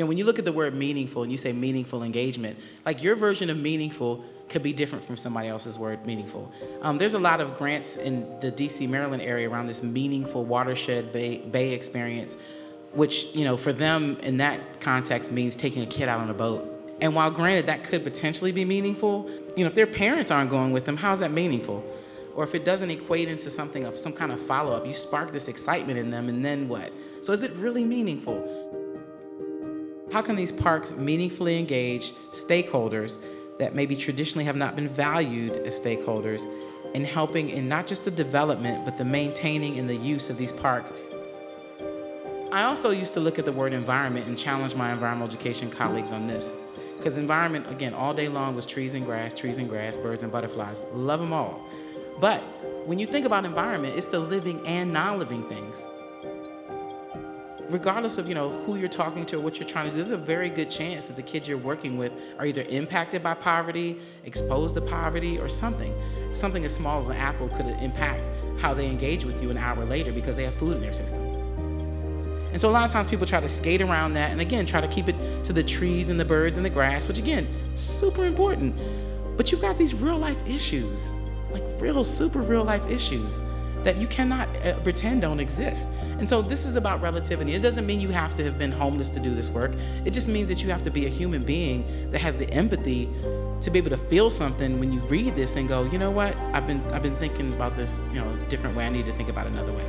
when you look at the word meaningful and you say meaningful engagement, like your version of meaningful could be different from somebody else's word meaningful. There's a lot of grants in the DC, Maryland area around this meaningful watershed bay experience, which, for them in that context means taking a kid out on a boat. And while granted that could potentially be meaningful, if their parents aren't going with them, how's that meaningful? Or if it doesn't equate into something of some kind of follow-up, you spark this excitement in them, and then what? So is it really meaningful? How can these parks meaningfully engage stakeholders that maybe traditionally have not been valued as stakeholders in helping in not just the development, but the maintaining and the use of these parks? I also used to look at the word environment and challenge my environmental education colleagues on this. Because environment, again, all day long was trees and grass, birds and butterflies. Love them all. But when you think about environment, it's the living and non-living things. Regardless of who you're talking to or what you're trying to do, there's a very good chance that the kids you're working with are either impacted by poverty, exposed to poverty, or something. Something as small as an apple could impact how they engage with you an hour later because they have food in their system. And so a lot of times people try to skate around that and again try to keep it to the trees and the birds and the grass, which again, super important. But you've got these real life issues, like super real life issues that you cannot pretend don't exist. And so this is about relativity. It doesn't mean you have to have been homeless to do this work. It just means that you have to be a human being that has the empathy to be able to feel something when you read this and go, you know what, I've been thinking about this, a different way. I need to think about it another way.